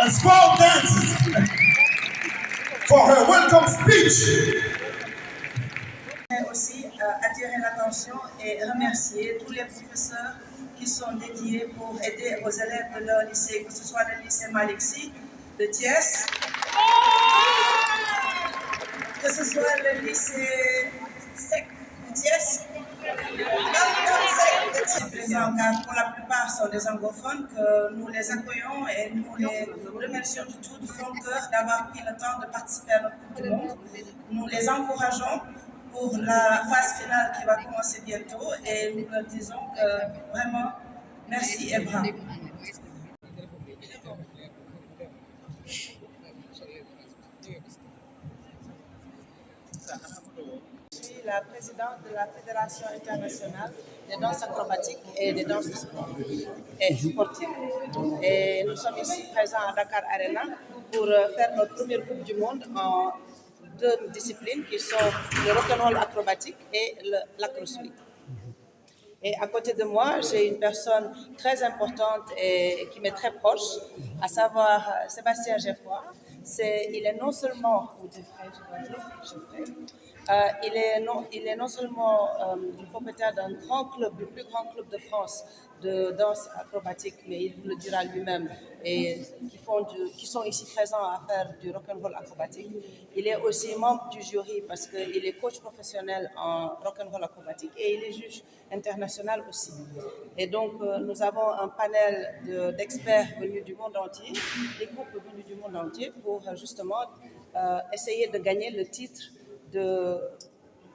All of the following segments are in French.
and small dances for her welcome speech. Aussi attirer l'attention et remercier tous les professeurs qui sont dédiés pour aider aux élèves de leur lycée, que ce soit le lycée Malixi de Thiès, que ce soit le lycée Sec de Thiès, présents, car pour la plupart sont des anglophones, que nous les accueillons et nous les remercions du tout du fond de cœur d'avoir pris le temps de participer à notre Coupe du Monde. Nous les encourageons pour la phase finale qui va commencer bientôt et nous leur disons que vraiment merci et bravo. Je suis la présidente de la Fédération internationale des danses acrobatiques et des danses de sport et sportives. Et nous sommes ici présents à Dakar Arena pour faire notre première Coupe du Monde en deux disciplines qui sont le rock'n'roll acrobatique et la crossfit. Et à côté de moi, j'ai une personne très importante et qui m'est très proche, à savoir Sébastien Geffroy. Il est non seulement, il est non seulement le propriétaire d'un grand club, le plus grand club de France de danse acrobatique, mais il vous le dira lui-même, et qui sont ici présents à faire du rock'n'roll acrobatique. Il est aussi membre du jury parce qu'il est coach professionnel en rock'n'roll acrobatique et il est juge international aussi. Et donc, nous avons un panel d'experts venus du monde entier, des groupes venus du monde entier pour justement essayer de gagner le titre de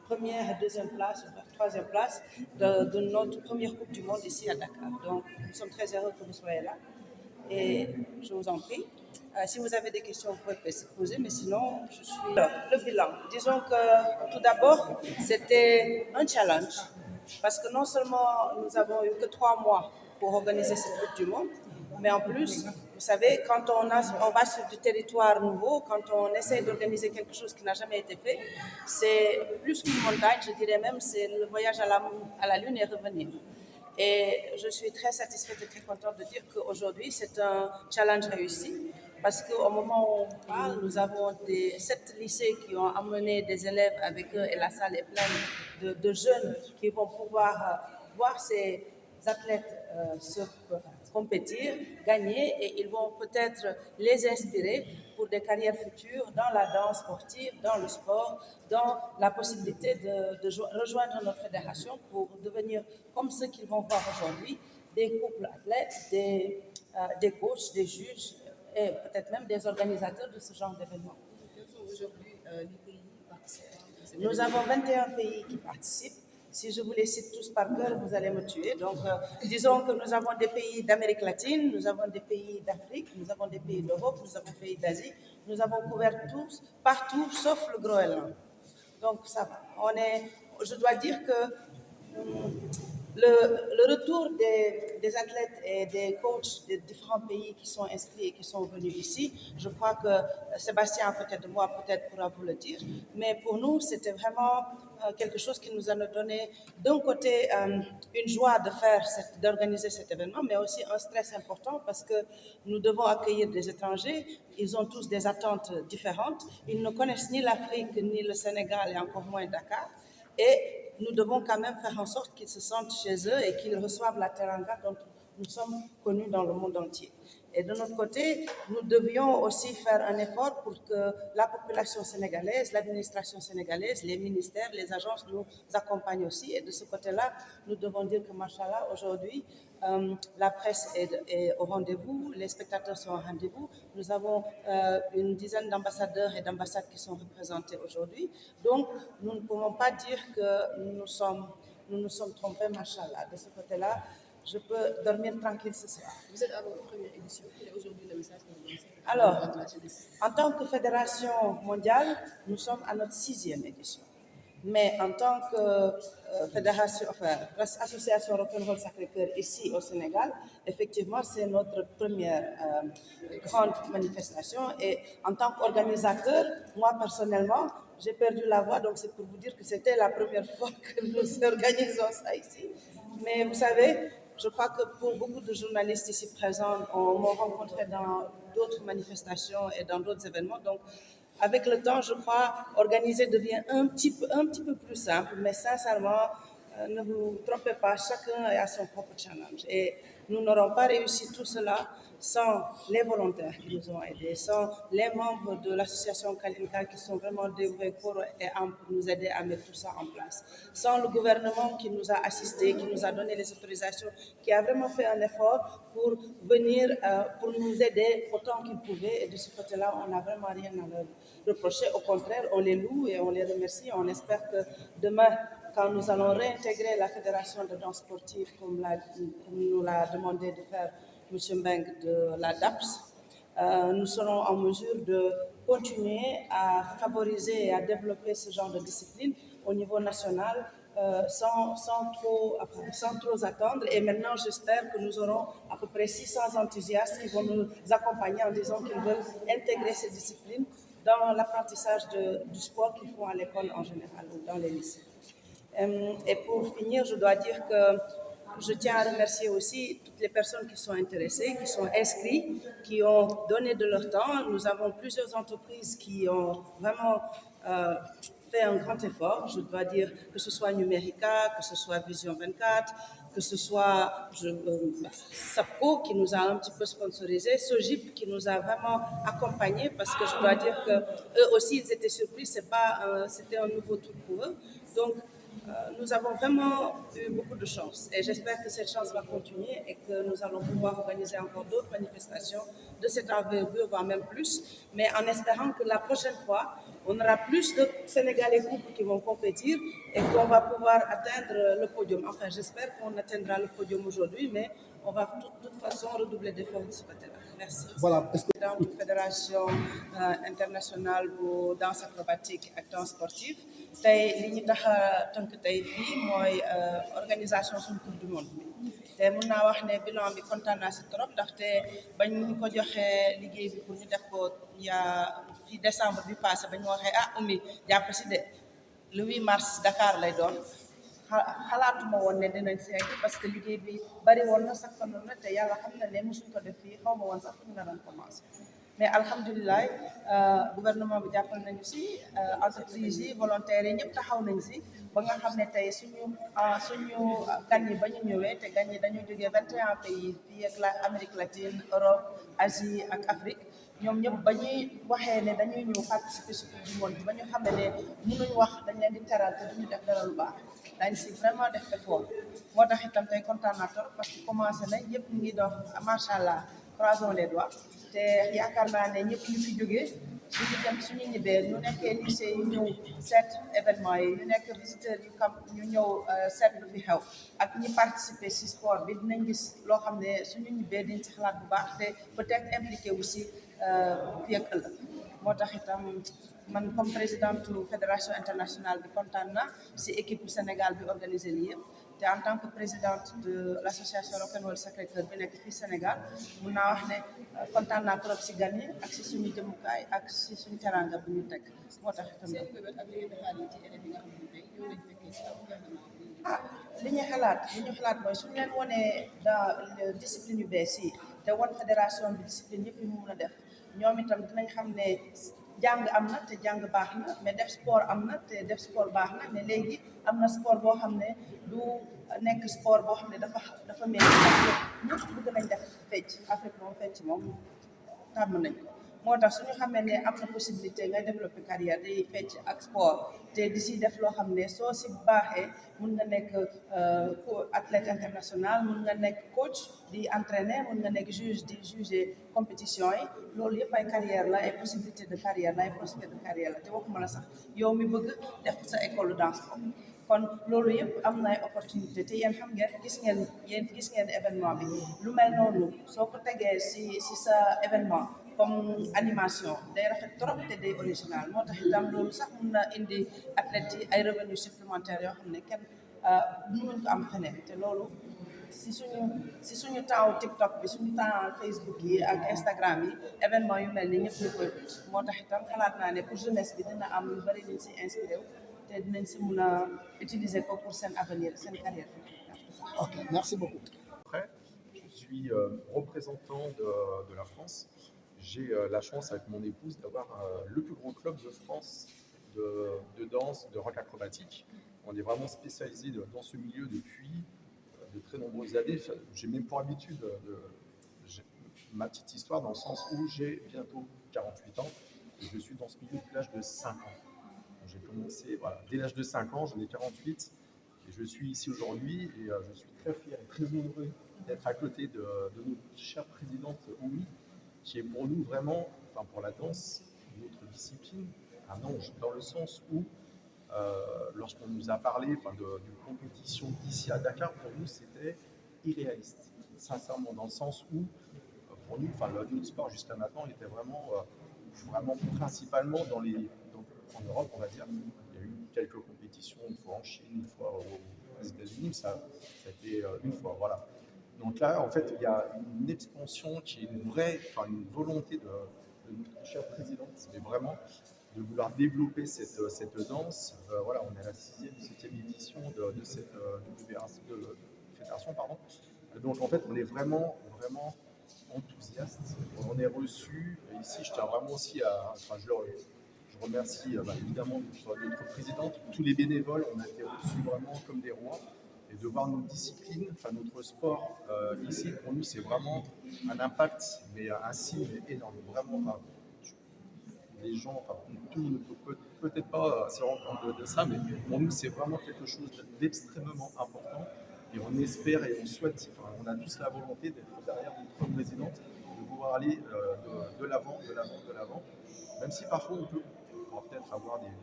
première et deuxième place, ou troisième place de notre première Coupe du Monde ici à Dakar. Donc, nous sommes très heureux que vous soyez là et je vous en prie. Si vous avez des questions, vous pouvez poser, mais sinon, je suis le bilan. Disons que tout d'abord, c'était un challenge parce que non seulement nous avons eu que 3 mois pour organiser cette Coupe du Monde, mais en plus, vous savez, quand on va sur du territoire nouveau, quand on essaie d'organiser quelque chose qui n'a jamais été fait, c'est plus qu'une montagne, je dirais même, c'est le voyage à la Lune et revenir. Et je suis très satisfaite et très contente de dire qu'aujourd'hui, c'est un challenge réussi. Parce qu'au moment où on parle, nous avons 7 lycées qui ont amené des élèves avec eux et la salle est pleine de jeunes qui vont pouvoir voir ces athlètes se compétir, gagner et ils vont peut-être les inspirer pour des carrières futures dans la danse sportive, dans le sport, dans la possibilité de rejoindre notre fédération pour devenir comme ceux qu'ils vont voir aujourd'hui, des couples athlètes, des coachs, des juges et peut-être même des organisateurs de ce genre d'événements. Quels sont aujourd'hui les pays participants? Nous avons 21 pays qui participent. Si je vous les cite tous par cœur, vous allez me tuer. Donc, disons que nous avons des pays d'Amérique latine, nous avons des pays d'Afrique, nous avons des pays d'Europe, nous avons des pays d'Asie. Nous avons couvert tous, partout, sauf le Groenland. Donc, ça va. Je dois dire que le retour des athlètes et des coachs des différents pays qui sont inscrits et qui sont venus ici, je crois que Sébastien à côté de moi peut-être pourra vous le dire, mais pour nous c'était vraiment quelque chose qui nous a donné d'un côté une joie d'organiser cet événement, mais aussi un stress important parce que nous devons accueillir des étrangers, ils ont tous des attentes différentes, ils ne connaissent ni l'Afrique, ni le Sénégal et encore moins Dakar, et nous devons quand même faire en sorte qu'ils se sentent chez eux et qu'ils reçoivent la teranga dont nous sommes connus dans le monde entier. Et de notre côté, nous devions aussi faire un effort pour que la population sénégalaise, l'administration sénégalaise, les ministères, les agences nous accompagnent aussi. Et de ce côté-là, nous devons dire que, machallah, aujourd'hui, la presse est au rendez-vous, les spectateurs sont au rendez-vous. Nous avons une dizaine d'ambassadeurs et d'ambassades qui sont représentés aujourd'hui. Donc, nous ne pouvons pas dire que nous nous sommes trompés, machallah. De ce côté-là, je peux dormir tranquille ce soir. Vous êtes à votre première édition. Quel est aujourd'hui le message que vous lancez? Alors, en tant que fédération mondiale, nous sommes à notre 6e édition. Mais en tant que association Rock'n'Roll Sacré-Cœur ici au Sénégal, effectivement, c'est notre première grande manifestation. Et en tant qu'organisateur, moi personnellement, j'ai perdu la voix, donc c'est pour vous dire que c'était la première fois que nous organisons ça ici. Mais vous savez, Je crois que pour beaucoup de journalistes ici présents, on m'a rencontré dans d'autres manifestations et dans d'autres événements. Donc, avec le temps, je crois, organiser devient un petit peu plus simple, mais sincèrement, ne vous trompez pas, chacun a son propre challenge. Et nous n'aurons pas réussi tout cela sans les volontaires qui nous ont aidés, sans les membres de l'association Kalinka qui sont vraiment dévoués pour nous aider à mettre tout ça en place, sans le gouvernement qui nous a assistés, qui nous a donné les autorisations, qui a vraiment fait un effort pour venir, pour nous aider autant qu'il pouvait. Et de ce côté-là, on n'a vraiment rien à leur reprocher. Au contraire, on les loue et on les remercie. On espère que demain, quand nous allons réintégrer la Fédération de danse sportive, comme nous l'a demandé de faire M. Mbeng de la DAPS, nous serons en mesure de continuer à favoriser et à développer ce genre de discipline au niveau national sans trop attendre. Et maintenant, j'espère que nous aurons à peu près 600 enthousiastes qui vont nous accompagner en disant qu'ils veulent intégrer ces disciplines dans l'apprentissage du sport qu'ils font à l'école en général ou dans les lycées. Et pour finir, je dois dire que je tiens à remercier aussi toutes les personnes qui sont intéressées, qui sont inscrites, qui ont donné de leur temps. Nous avons plusieurs entreprises qui ont vraiment fait un grand effort. Je dois dire que ce soit Numérica, que ce soit Vision 24, que ce soit SAPCO qui nous a un petit peu sponsorisé, Sojip qui nous a vraiment accompagnés parce que je dois dire qu'eux aussi ils étaient surpris, c'était un nouveau truc pour eux. Donc nous avons vraiment eu beaucoup de chance et j'espère que cette chance va continuer et que nous allons pouvoir organiser encore d'autres manifestations de cette envergure, voire même plus, mais en espérant que la prochaine fois, on aura plus de Sénégalais couples qui vont compétir et qu'on va pouvoir atteindre le podium. Enfin, j'espère qu'on atteindra le podium aujourd'hui, mais on va de toute façon redoubler d'efforts de ce côté-là. Merci. Voilà. Dans la Fédération internationale de danse acrobatique et danse sportive, tey li ñu tax a tënk tey fii mooy organisation suñu coupe du monde bi te mun naa wax ne bilan bi kontaan naa si trop ndaxte bañ ñu ko joxee liggéey bi pour ñu def ko fii décembre bi passé bañ ma waxee Oumy jàpp si de le 8 mars Dakar lay doon xalaatuma woon ne dinañ si egg parce que liggéey bi bari woon na sax fanoon na te yàlla xam na ne mosuñ ko def fii xaw ma woon sax fu ñu naroon commencé mais alhamdulilah gouvernement bi jàppal nañu si entreprise yi volontaires yi ñëpp taxaw nañ si ba nga xam ne tey suñu gan yi ba ñu ñëwee te gan yi dañoo jógee 21 pays fii ak Amérique latine Europe Asie ak Afrique ñoom ñëpp ba ñuy waxee ne dañuy ñëw participer ci coupe du monde bi ba ñu xam ne mënuñ wax dañ leen di teral te duñu def dara lu baax dañ si vraiment def effort moo tax itam tey kontaan naa trop parce que commencé nañ yëpp ñu ngi dox macha allah croisons les doigts te yaakaar naa ne ñëpp ñu fi jógee suñu ñibbee ñu nekkee lycée yu ñëw seet événement yi ñu nekk visiteurs yu kam ñu ñëw seet lu fi xew ak ñi participer ci sport bi dinañ gis loo xam ne suñu ñibbee diñ ci xalaat bu baax te peut-être impliqué aussi fii ak ëllëg moo tax itam man comme présidente fédération internationale bi kontaan na ci équipe Sénégal bi organisé lii yëpp te en tant que présidente de l'association Rock'n'Roll Sacré-Cœur bi nekk fii Sénégal mun naa wax ne kontaan naa trop ci gan yi ak ci suñu jëmukaay ak ci suñu teranga bu ñu teg moo tax itam li ñu xalaat mooy suñu leen wonee dans discipline yu bees yi te won fédération bi discipline yëpp yi mu mun a def ñoom itam dinañ xam ne jàng am na te jàng baax na mais def sport am na te def sport baax na mais léegi am na sport boo xam ne du nekk sport boo xam ne dafa mel parce que ñëpp bëgg nañ def fecc Afrique moom fecc moom tàmm nañ ko moo tax suñu xamee ne am na possibilité ngay développer carrière day fecc ak sport te di si def loo xam ne soo si baaxee mun nga nekk athlète international mun nga nekk coach di entraîner mun nga nekk juge di juger compétition yi loolu yëpp ay carrière la ay possibilité de carrière la ay prospect de carrière la te waxuma la sax yow mi bëgg def sa école de danse kon loolu yëpp am na ay opportunité te yéen xam ngeen gis ngeen événement bi lu mel noonu soo ko tegee si sa événement comme animation day rafet trop te day original moo tax itam loolu sax mun na indi athlètes yi ay revenus supplémentaires yoo xam ne kenn mënuñ ko am feneen te loolu si suñu temps TikTok bi suñu temps Facebook yi ak Instagram yi événement yu mel ni ñëpp ñu koy moo tax itam xalaat naa ne pour jeunesse bi dina am lu bari liñ si inspiré wu te dinañ si mun a utiliser ko pour seen avenir seen carrière. Ok, merci beaucoup. suis représentant de la France. J'ai la chance avec mon épouse d'avoir le plus gros club de France de danse, de rock acrobatique. On est vraiment spécialisé dans ce milieu depuis de très nombreuses années. J'ai même pour habitude ma petite histoire dans le sens où j'ai bientôt 48 ans et je suis dans ce milieu depuis l'âge de 5 ans. J'ai commencé dès l'âge de 5 ans, j'en ai 48 et je suis ici aujourd'hui et je suis très fier et très heureux d'être à côté de notre chère présidente Oumi, qui est pour nous vraiment, enfin pour la danse, notre discipline, un ange, dans le sens où lorsqu'on nous a parlé d'une compétition ici à Dakar, pour nous c'était irréaliste, sincèrement, dans le sens où pour nous, notre sport jusqu'à maintenant était vraiment principalement en Europe, on va dire. Il y a eu quelques compétitions, une fois en Chine, une fois aux États-Unis, ça a été une fois, voilà. Donc là, en fait, il y a une expansion qui est une volonté de notre chère présidente, mais vraiment de vouloir développer cette danse. Voilà, on est à la 6e, 7e édition de cette fédération, pardon. Donc en fait, on est vraiment enthousiaste. On est reçu ici. Je tiens vraiment aussi je remercie évidemment notre présidente, tous les bénévoles. On a été reçus vraiment comme des rois. Et de voir nos disciplines, notre sport ici, pour nous, c'est vraiment un impact, mais un signe énorme. Vraiment, les gens, tout le monde ne peut peut-être pas se rendre compte de ça, mais pour nous, c'est vraiment quelque chose d'extrêmement important. Et on espère et on souhaite, on a tous la volonté d'être derrière notre présidente, de pouvoir aller de l'avant, même si parfois on pourra peut-être avoir des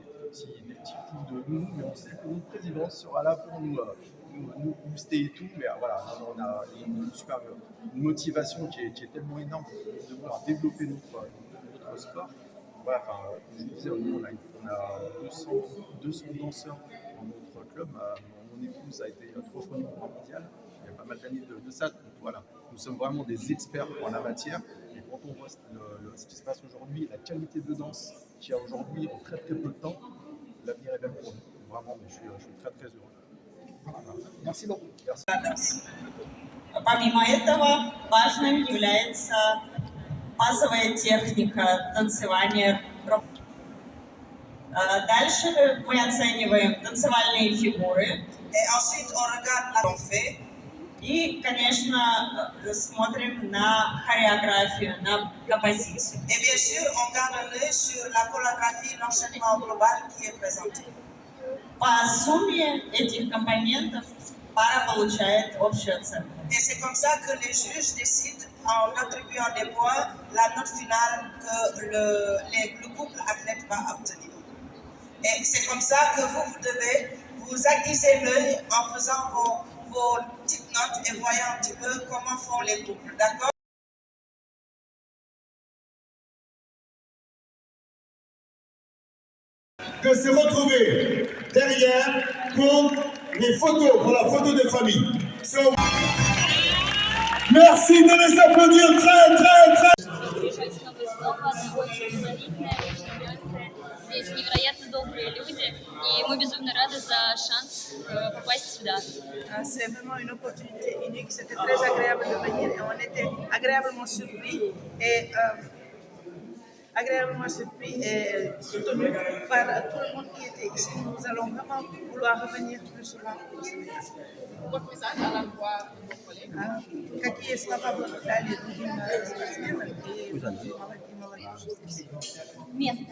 petits coups de mou, mais on sait que notre présidente sera là pour nous booster et tout, mais voilà, on a une motivation qui est tellement énorme de vouloir développer notre sport. Voilà, comme je vous disais, on a 200 danseurs dans notre club. Mon épouse a été 3 fois numéro 1 mondial. Il y a pas mal d'années de ça. Donc voilà, nous sommes vraiment des experts en la matière. Et quand on voit ce qui se passe aujourd'hui, la qualité de danse qu'il y a aujourd'hui en très très peu de temps, l'avenir est belle pour nous. Vraiment, mais je suis très très heureux. Voilà. Merci beaucoup. Merci. Помимо этого, важным является базовая техника танцевания. Дальше мы оцениваем танцевальные фигуры. Et ensuite, on regarde la fait. И, конечно, смотрим на хореографию, на композицию. Et bien sûr, on garde l'œil sur la chorégraphie, l'enchaînement global qui est présenté. По сумме этих компонентов пара получает общую оценку. Et c'est comme ça que les juges décident, en attribuant des points, la note finale que le couple athlète va obtenir. Et c'est comme ça que vous devez vous aiguiser l'œil en faisant vos petites notes et voyant un petit peu comment font les couples, d'accord? Que se retrouver derrière pour les photos, pour la photo de famille. Merci de les applaudir très, très, très. Здесь невероятно добрые люди, и мы безумно рады за шанс попасть сюда. C'est vraiment une opportunité unique. C'était très agréable de venir et on était agréablement surpris et soutenu par tout le monde qui était ici. Nous allons vraiment vouloir revenir plus souvent au Sénégal. Votre message à l'endroit de vos collègues? Какие слова благодарны другим спортсменам и Место.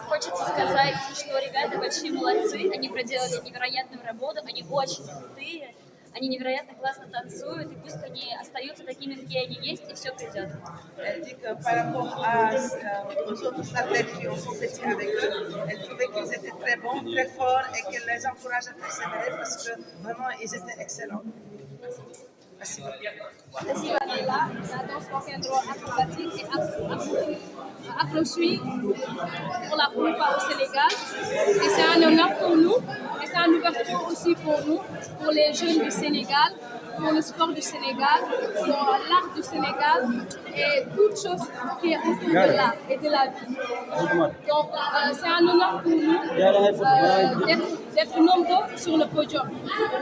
Хочется сказать, что ребята большие молодцы, они проделали невероятную работу, они очень крутые, они невероятно классно танцуют, и пусть они остаются такими, какие они есть, и все придет. Elle dit que par rapport aux autres athlètes qui ont compéti avec eux, elle trouvait qu'ils étaient très bons, très forts et qu'elle les encourage à persévérer parce que vraiment ils étaient excellents. Merci. Спасибо, Лейла. La danse acrobatique est approchée pour la première fois au Sénégal. Et c'est un honneur pour nous. Et c'est une ouverture aussi pour nous, pour les jeunes du Sénégal, pour le sport du Sénégal, pour l'art du Sénégal et toute chose qui est autour de l'art et de la vie. Donc, c'est un honneur pour nous d'être nombreux sur le podium.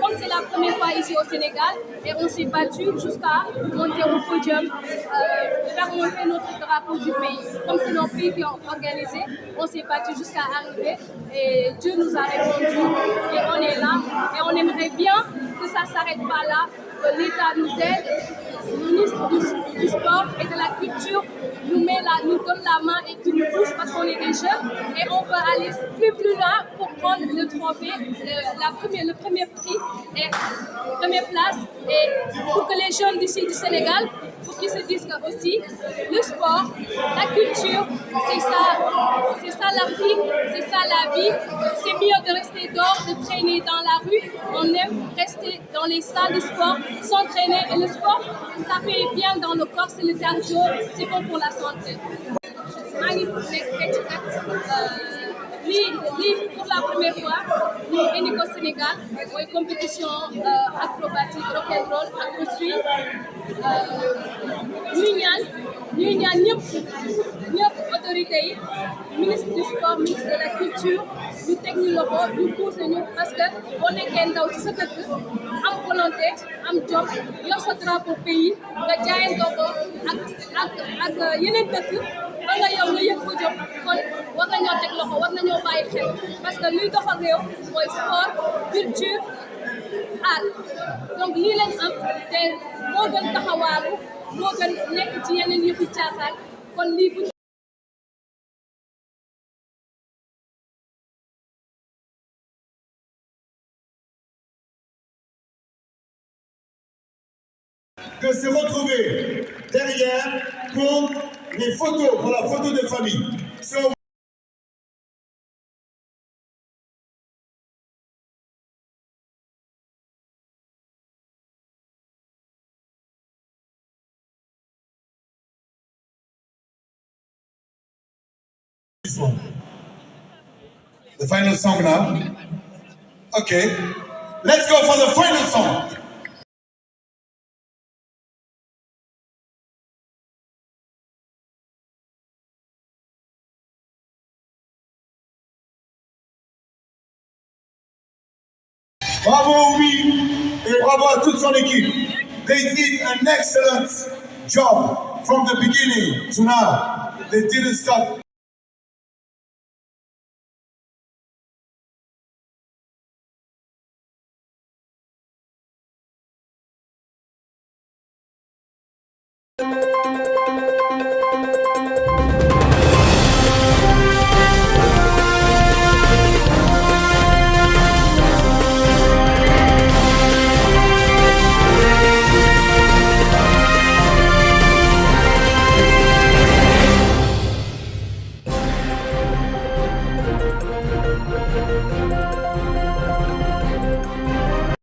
Comme c'est la première fois ici au Sénégal, et on s'est battu jusqu'à monter au podium, faire monter notre drapeau du pays. Comme c'est nos pays qui ont organisé, on s'est battu jusqu'à arriver et Dieu nous a répondu et on est là et on aimerait bien que ça ne s'arrête pas là, que l'État nous aide, le ministre du Sport et de la Culture nous donne la main et qui nous pousse parce qu'on est des jeunes et on veut aller plus loin pour prendre le trophée, le premier prix et première place et pour que les jeunes d'ici du Sénégal, pour qu'ils se disent que aussi le sport, la culture, c'est ça l'Afrique, c'est ça la vie. C'est mieux de rester dehors, de traîner dans la rue. On aime rester dans les salles de sport, s'entraîner et le sport, ça fait bien dans le corps, c'est le cardio, c'est bon pour la santé. Pour la première fois ñu indi ko Sénégal mooy compétition acrobatique rock'n'roll ak suite ñuy ñaan ñëpp autorités yi ministre du sport ministre de la culture ñu teg ñu loxo ñu poussé ñu parce que boo nekkee ndaw ci sa dëkk am volonté am jom yor sa drapeau pays nga jaayantoo ko ak yeneen dëkk ba nga yow nga yëg ko jom kon war nañoo teg loxo war nañoo bàyyi xel parce que luy doxal réew mooy sport culture art donc lii lañ am te moo gën taxawaalu moo gën nekk ci yeneen yëfi caaxaan kon lii bu que s'est retrouvé derrière pour les photos, pour la photo de famille. So this one. The final song now. Okay. Let's go for the final song. Bravo oui et bravo à toute son équipe. They did an excellent job from the beginning to now. They didn't stop.